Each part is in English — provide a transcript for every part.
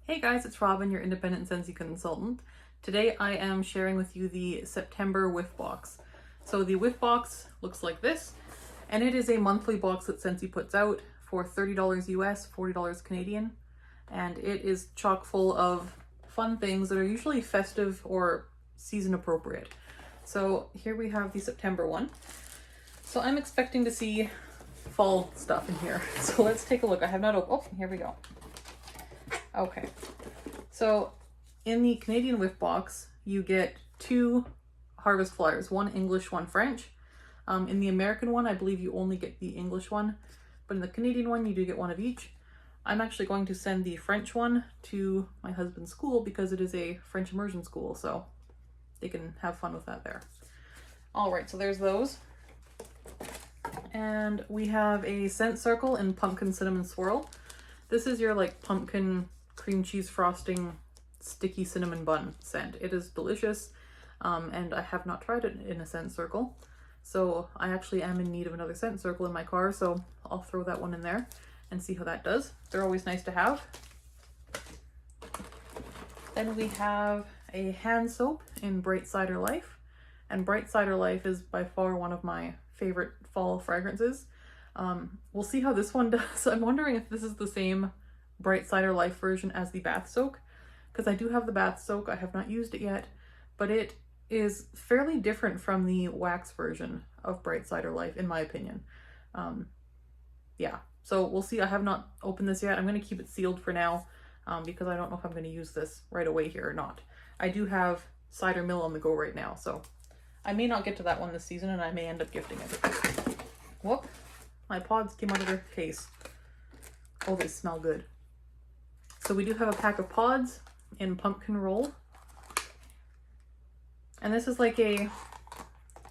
Hey guys, it's Robin, your independent Scentsy consultant. Today I am sharing with you the September Whiff Box. So the Whiff Box looks like this, and it is a monthly box that Scentsy puts out for $30 US, $40 Canadian, and it is chock full of fun things that are usually festive or season appropriate. So here we have the September one. So I'm expecting to see fall stuff in here. So let's take a look. I have not opened. Oh, here we go. Okay, so in the Canadian Whiff Box, you get two harvest flyers, one English, one French. In the American one, I believe you only get the English one, but in the Canadian one, you do get one of each. I'm actually going to send the French one to my husband's school because it is a French immersion school, so they can have fun with that there. All right, so there's those. And we have a scent circle in Pumpkin Cinnamon Swirl. This is your like pumpkin cream cheese frosting sticky cinnamon bun scent. It is delicious, and I have not tried it in a scent circle, so I actually am in need of another scent circle in my car, so I'll throw that one in there and see how that does. They're always nice to have. Then we have a hand soap in Bright Cider Life, and Bright Cider Life is by far one of my favorite fall fragrances. We'll see how this one does. I'm wondering if this is the same Bright Cider Life version as the bath soak, because I do have the bath soak. I have not used it yet, but it is fairly different from the wax version of Bright Cider Life, in my opinion. Yeah, so we'll see. I have not opened this yet. I'm going to keep it sealed for now because I don't know if I'm going to use this right away here or not. I do have Cider Mill on the go right now, so I may not get to that one this season, and I may end up gifting it. Whoop. My pods came out of their case. Oh, they smell good. So we do have a pack of pods in Pumpkin Roll. And this is like a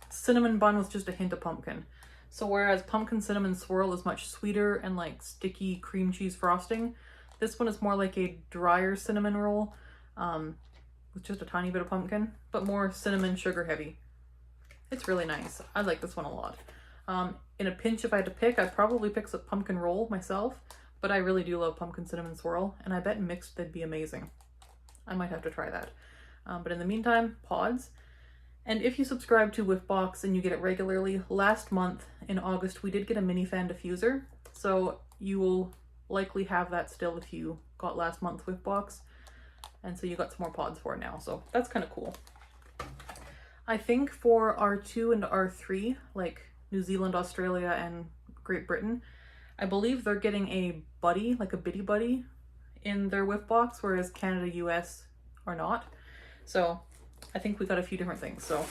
cinnamon bun with just a hint of pumpkin. So whereas Pumpkin Cinnamon Swirl is much sweeter and like sticky cream cheese frosting, this one is more like a drier cinnamon roll with just a tiny bit of pumpkin, but more cinnamon sugar heavy. It's really nice. I like this one a lot. In a pinch, if I had to pick, I'd probably pick some Pumpkin Roll myself, but I really do love Pumpkin Cinnamon Swirl, and I bet mixed they'd be amazing. I might have to try that. But in the meantime, pods. And if you subscribe to Whiff Box and you get it regularly, last month in August we did get a mini fan diffuser, so you will likely have that still if you got last month's Whiff Box, and so you got some more pods for it now, so that's kind of cool. I think for R2 and R3, like New Zealand, Australia, and Great Britain, I believe they're getting a buddy, like a bitty buddy, in their Whiff Box, whereas Canada, US are not. So I think we got a few different things, so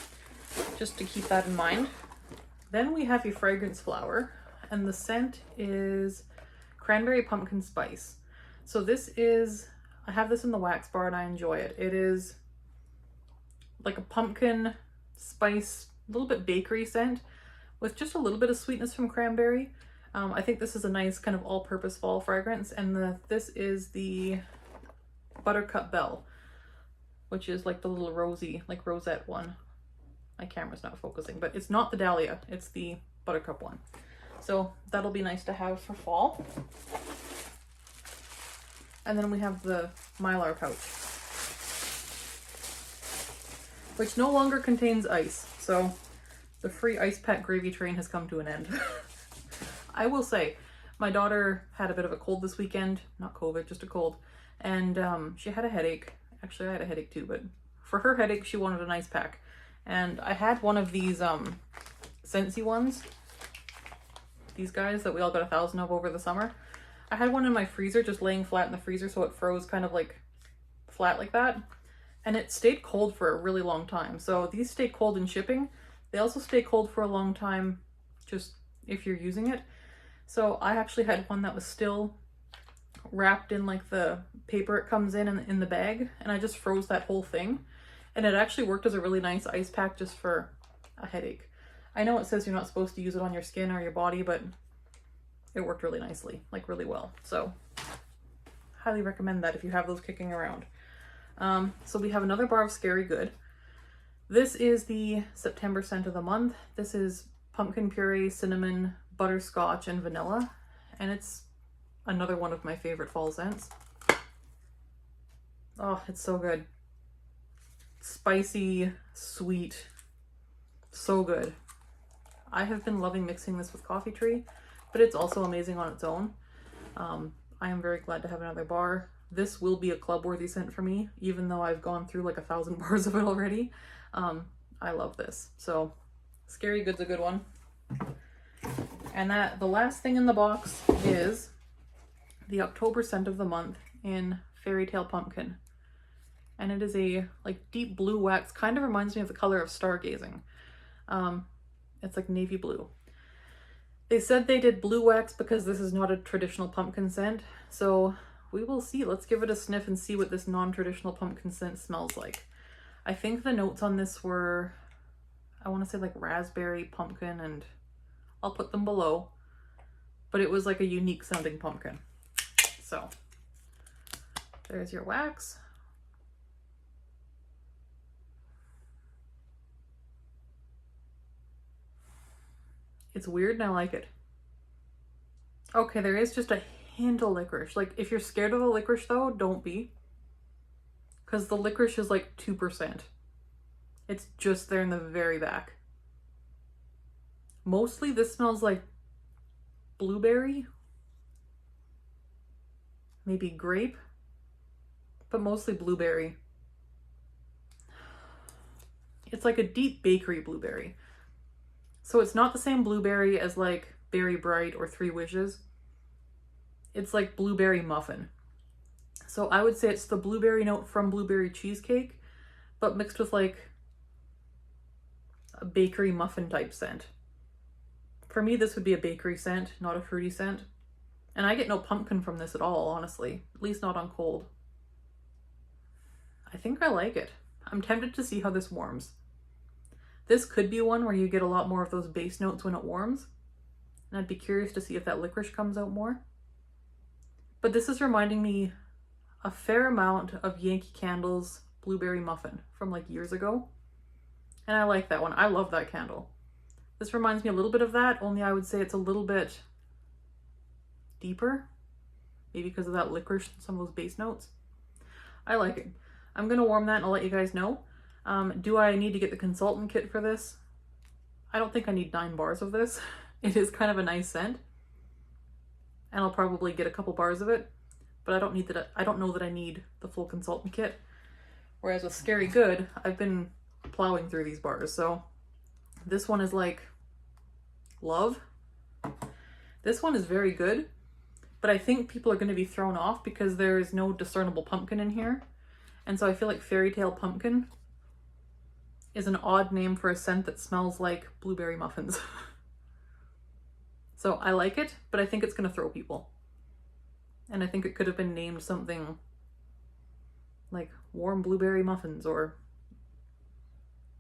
just to keep that in mind. Then we have a fragrance flower, and the scent is Cranberry Pumpkin Spice. So this is, I have this in the wax bar and I enjoy it. It is like a pumpkin spice, a little bit bakery scent with just a little bit of sweetness from cranberry. I think this is a nice kind of all-purpose fall fragrance, and this is the Buttercup Belle, which is like the little rosy, like rosette one. My camera's not focusing, but it's not the Dahlia, it's the Buttercup one. So that'll be nice to have for fall. And then we have the Mylar pouch, which no longer contains ice, so the free ice pack gravy train has come to an end. I will say, my daughter had a bit of a cold this weekend, not COVID, just a cold, and she had a headache. Actually, I had a headache too, but for her headache, she wanted an ice pack. And I had one of these Scentsy ones, these guys that we all got 1,000 of over the summer. I had one in my freezer, just laying flat in the freezer, so it froze kind of like flat like that. And it stayed cold for a really long time. So these stay cold in shipping. They also stay cold for a long time just if you're using it. So I actually had one that was still wrapped in like the paper it comes in the bag, and I just froze that whole thing. And it actually worked as a really nice ice pack just for a headache. I know it says you're not supposed to use it on your skin or your body, but it worked really nicely, like really well. So highly recommend that if you have those kicking around. So we have another bar of Scary Good. This is the September scent of the month. This is pumpkin puree, cinnamon, butterscotch, and vanilla, and it's another one of my favorite fall scents. Oh, it's so good. Spicy, sweet, so good. I have been loving mixing this with Coffee Tree, but it's also amazing on its own. I am very glad to have another bar. This will be a club-worthy scent for me, even though I've gone through like 1,000 bars of it already. I love this. So, Scary Good's a good one. And the last thing in the box is the October scent of the month in Fairy Tale Pumpkin. And it is a like deep blue wax, kind of reminds me of the color of Stargazing. It's like navy blue. They said they did blue wax because this is not a traditional pumpkin scent, so we will see. Let's give it a sniff and see what this non-traditional pumpkin scent smells like. I think the notes on this were, I want to say like raspberry, pumpkin, and I'll put them below, but it was like a unique sounding pumpkin. So there's your wax. It's weird and I like it. Okay, there is just a hint of licorice. Like, if you're scared of the licorice though, don't be. Because the licorice is like 2%. It's just there in the very back. Mostly this smells like blueberry. Maybe grape. But mostly blueberry. It's like a deep bakery blueberry. So it's not the same blueberry as like Berry Bright or Three Wishes. It's like blueberry muffin. So I would say it's the blueberry note from blueberry cheesecake, but mixed with like a bakery muffin type scent. For me, this would be a bakery scent, not a fruity scent. And I get no pumpkin from this at all, honestly. At least not on cold. I think I like it. I'm tempted to see how this warms. This could be one where you get a lot more of those base notes when it warms. And I'd be curious to see if that licorice comes out more. But this is reminding me a fair amount of Yankee Candle's Blueberry Muffin from like years ago. And I like that one. I love that candle. This reminds me a little bit of that, only I would say it's a little bit deeper. Maybe because of that licorice and some of those base notes. I like it. I'm going to warm that and I'll let you guys know. Do I need to get the consultant kit for this? I don't think I need 9 bars of this. It is kind of a nice scent. And I'll probably get a couple bars of it, but I don't know that I need the full consultant kit. Whereas with Scary Good, I've been plowing through these bars. So this one is like love. This one is very good, but I think people are going to be thrown off because there is no discernible pumpkin in here. And so I feel like Fairy Tale Pumpkin is an odd name for a scent that smells like blueberry muffins. So I like it, but I think it's going to throw people. And I think it could have been named something like warm blueberry muffins or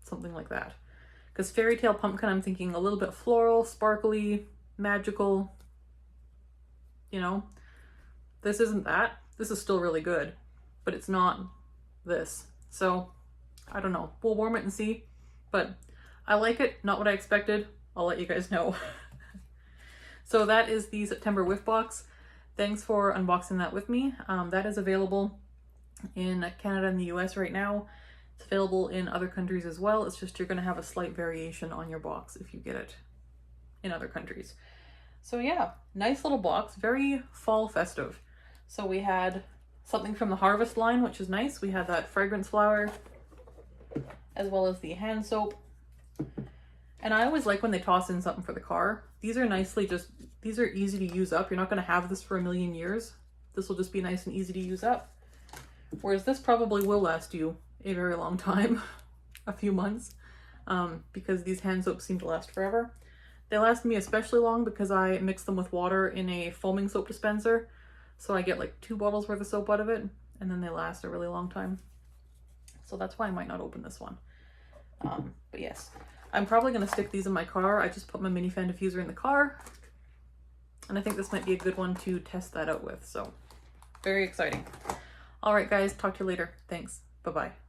something like that. Because Fairy Tale Pumpkin, I'm thinking a little bit floral, sparkly, magical. You know, this isn't that. This is still really good, but it's not this. So I don't know. We'll warm it and see, but I like it. Not what I expected. I'll let you guys know. So that is the September Whiff Box. Thanks for unboxing that with me. That is available in Canada and the US right now. It's available in other countries as well. It's just you're going to have a slight variation on your box if you get it in other countries. So yeah, nice little box, very fall festive. So we had something from the Harvest line, which is nice. We had that fragrance flower, as well as the hand soap. And I always like when they toss in something for the car. These are these are easy to use up. You're not going to have this for a million years. This will just be nice and easy to use up. Whereas this probably will last you a very long time, a few months, because these hand soaps seem to last forever. They last me especially long because I mix them with water in a foaming soap dispenser. So I get like 2 bottles worth of soap out of it, and then they last a really long time. So that's why I might not open this one. But yes, I'm probably going to stick these in my car. I just put my mini fan diffuser in the car, and I think this might be a good one to test that out with. So very exciting. All right, guys, talk to you later. Thanks. Bye-bye.